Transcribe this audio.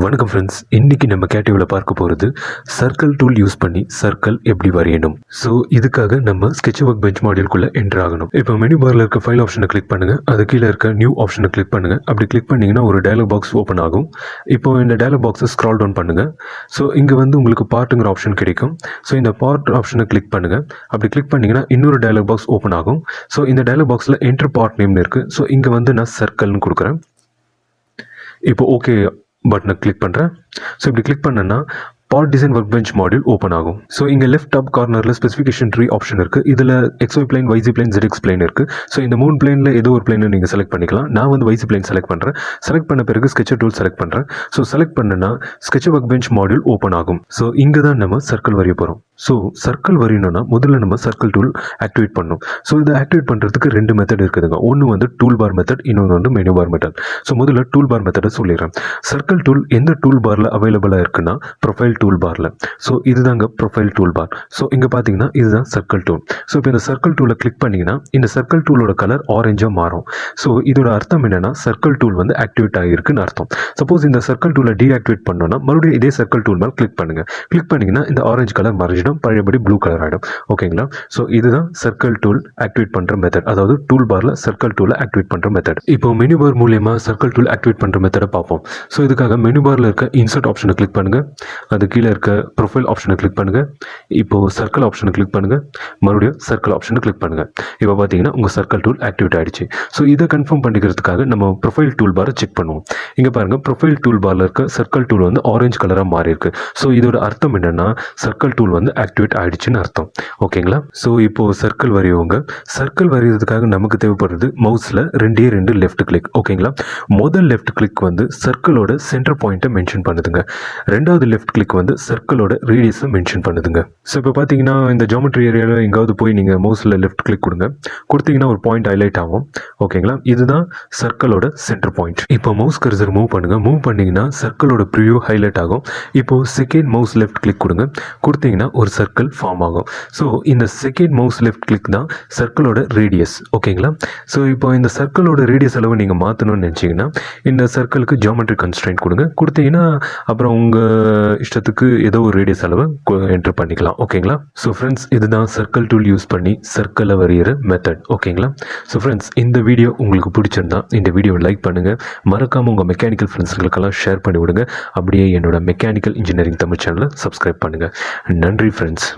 வணக்கம் ஃப்ரெண்ட்ஸ், இன்றைக்கி நம்ம கேட்டிவில் பார்க்க போகிறது சர்க்கிள் டூல் யூஸ் பண்ணி சர்க்கிள் எப்படி வரையணும். ஸோ இதுக்காக நம்ம ஸ்கெட்ச் ஒர்க் பெஞ்ச் மாடியூல்குள்ளே என்ட்ரு ஆகணும். இப்போ மெனு பாரில் இருக்க ஃபைல் ஆப்ஷனை கிளிக் பண்ணுங்கள். அது கீழே இருக்க நியூ ஆப்ஷனை கிளிக் பண்ணுங்கள். அப்படி கிளிக் பண்ணிங்கன்னா ஒரு டயலாக் பாக்ஸ் ஓப்பன் ஆகும். இப்போ இந்த டயலாக் பாக்ஸை ஸ்க்ரால் டவுன் பண்ணுங்கள். ஸோ இங்கே வந்து உங்களுக்கு பார்ட்டுங்கிற ஆப்ஷன் கிடைக்கும். ஸோ இந்த பார்ட் ஆப்ஷனை கிளிக் பண்ணுங்கள். அப்படி கிளிக் பண்ணிங்கன்னா இன்னொரு டயலாக் பாக்ஸ் ஓப்பன் ஆகும். ஸோ இந்த டயலாக் பாக்ஸில் என்ட்ரு பார்ட் நேம்னு இருக்குது. ஸோ இங்கே வந்து நான் சர்க்கிள்னு கொடுக்குறேன். இப்போ ஓகே பட்டனை கிளிக் பண்ணுறேன். ஸோ இப்படி கிளிக் பண்ணேன்னா part design work bench module open ஆகும். ஸோ இங்கே லெஃப்ட் டாப் கார்னரில் ஸ்பெசிஃபிகேஷன் ட்ரீ ஆப்ஷன் இருக்குது. இதில் XY plain, YZ plain, ZX plain இருக்குது. ஸோ இந்த 3 பிளைனில் ஏதோ ஒரு பிளைனை நீங்கள் செலக்ட் பண்ணிக்கலாம். நான் வந்து YZ பிளைன் செலக்ட் பண்ணுறேன். செலக்ட் பண்ண பிறகு ஸ்கெட்ச் டூல் செலக்ட் பண்ணுறேன். ஸோ செலக்ட் பண்ணேன்னா sketch work bench module open ஆகும். ஸோ இங்கே தான் நம்ம சர்க்கிள் வரைய போகிறோம். ஸோ சர்க்கிள் வரையணும்னா முதல்ல நம்ம சர்க்கிள் டூல் ஆக்டிவேட் பண்ணணும். ஸோ இதை ஆக்டிவேட் பண்ணுறதுக்கு 2 மெத்தட் இருக்குதுங்க. ஒன்று வந்து டூல் பார் மெத்தட், இன்னொன்று வந்து மெனு பார் மெத்தட். ஸோ முதல்ல டூல் பார் மெத்தடை சொல்லிடுறேன். சர்க்கிள் டூல் எந்த டூல் பாரில் அவைலபிளாக இருக்குன்னா ப்ரொஃபைல் டூல் பாரில். ஸோ இதுதாங்க ப்ரொஃபைல் டூல் பார். ஸோ இங்கே பார்த்தீங்கன்னா இதுதான் சர்க்கிள் டூல். ஸோ இப்போ இந்த சர்க்கிள் டூலை கிளிக் பண்ணிங்கன்னா இந்த சர்க்கிள் டூலோட கலர் ஆரஞ்சாக மாறும். ஸோ இதோட அர்த்தம் என்னென்னா சர்க்கிள் டூல் வந்து ஆக்டிவேட் ஆகிருக்குன்னு அர்த்தம். சப்போஸ் இந்த சர்க்கிள் டூலை டீஆக்டிவேட் பண்ணோன்னா மறுபடியும் இதே சர்க்கிள் டூல் மேலே கிளிக் பண்ணுங்கள். கிளிக் பண்ணிங்கன்னா இந்த ஆரஞ்சு கலர் மறைஞ்சிடும், பழையபடி ப்ளூ கலர் ஆகிடும். ஓகேங்களா? ஸோ இதுதான் சர்க்கிள் டூல் ஆக்டிவேட் பண்ணுற மெத்தட். அதாவது டூல் பாரில் சர்க்கிள் டூலை ஆக்டிவேட் பண்ணுற மெத்தட். இப்போ மெனு பார் மூலியமாக சர்க்கிள் டூல் ஆக்டிவேட் பண்ணுற மெத்தடை பார்ப்போம். ஸோ இதுக்காக மெனு பாரில் இருக்க இன்சர்ட் ஆப்ஷனை கிளிக் பண்ணுங்கள். அது கீழே இருக்க ப்ரொஃபைல் ஆப்ஷனை கிளிக் பண்ணுங்கள். இப்போது சர்க்கிள் ஆப்ஷனை கிளிக் பண்ணுங்கள். மறுபடியும் சர்க்கிள் ஆப்ஷனை கிளிக் பண்ணுங்கள். இப்போ பார்த்தீங்கன்னா உங்கள் சர்க்கிள் டூல் ஆக்டிவேட் ஆகிடுச்சு. ஸோ இதை கன்ஃபார்ம் பண்ணிக்கிறதுக்காக நம்ம ப்ரொஃபைல் டூல் பாரை செக் பண்ணுவோம். இங்கே பாருங்கள், ப்ரொஃபைல் டூல் பாரில் இருக்க சர்க்கிள் டூல் வந்து ஆரஞ்சு கலராக மாறி இருக்கு. ஸோ இதோட அர்த்தம் என்னென்னா சர்க்கிள் டூல் வந்து ஆக்டிவேட் ஆகிடுச்சுன்னு அர்த்தம். ஓகேங்களா? ஸோ இப்போது சர்க்கிள் வரையவங்க சர்க்கிள் வரைகிறதுக்காக நமக்கு தேவைப்படுறது மவுஸில் 2 லெஃப்ட் கிளிக். ஓகேங்களா? முதல் லெஃப்ட் கிளிக் வந்து சர்க்கிளோட சென்டர் பாயிண்ட்டை மென்ஷன் பண்ணுதுங்க. ரெண்டாவது லெஃப்ட் கிளிக் வந்து சர்க்கிளோட ரேடியஸை மென்ஷன் பண்ணுதுங்க. ஸோ இப்போ பார்த்தீங்கன்னா இந்த ஜியோமெட்ரி ஏரியாவில் எங்காவது போய் நீங்கள் மவுஸில் லெஃப்ட் கிளிக் கொடுங்க. கொடுத்தீங்கன்னா ஒரு பாயிண்ட் ஹைலைட் ஆகும். ஓகேங்களா? இதுதான் சர்க்கிளோட சென்டர் பாயிண்ட். இப்போ மவுஸ் கர்சர் மூவ் பண்ணுங்கள். மூவ் பண்ணிங்கன்னா சர்க்கிளோட ப்ரிவ்யூ ஹைலைட் ஆகும். இப்போது செகண்ட் மவுஸ் லெஃப்ட் கிளிக் கொடுங்க. கொடுத்தீங்கன்னா ஒரு சர்க்கிள் ஃபார்ம் ஆகும். ஸோ இந்த செகண்ட் மவுஸ் லெஃப்ட் கிளிக் தான் சர்க்கிளோட ரேடியஸ். ஓகேங்களா? ஸோ இப்போ இந்த சர்க்கிளோட ரேடியஸ் அளவு நீங்கள் மாற்றணும்னு நினச்சிங்கன்னா இந்த சர்க்கிளுக்கு ஜியோமெட்ரி கன்ஸ்ட்ரெயின்ட் கொடுங்க. கொடுத்தீங்கன்னா அப்புறம் உங்கள் இஷ்டத்துக்கு ஏதோ ஒரு ரேடியஸ் அளவு என்ட்ரு பண்ணிக்கலாம். ஓகேங்களா? ஸோ ஃப்ரெண்ட்ஸ், இதுதான் சர்க்கிள் டூல் யூஸ் பண்ணி சர்க்கிளை வரைகிற மெத்தட். ஓகேங்களா? ஸோ ஃப்ரெண்ட்ஸ், இந்த வீடியோ உங்களுக்கு பிடிச்சிருந்தா இந்த வீடியோவை லைக் பண்ணுங்கள். மறக்காமல் உங்கள் மெக்கானிக்கல் ஃப்ரெண்ட்ஸுங்களுக்கெல்லாம் ஷேர் பண்ணி விடுங்க. அப்படியே என்னோட மெக்கானிக்கல் இன்ஜினியரிங் தமிழ் சேனலை சப்ஸ்கிரைப் பண்ணுங்கள். நன்றி ஃப்ரெண்ட்ஸ்.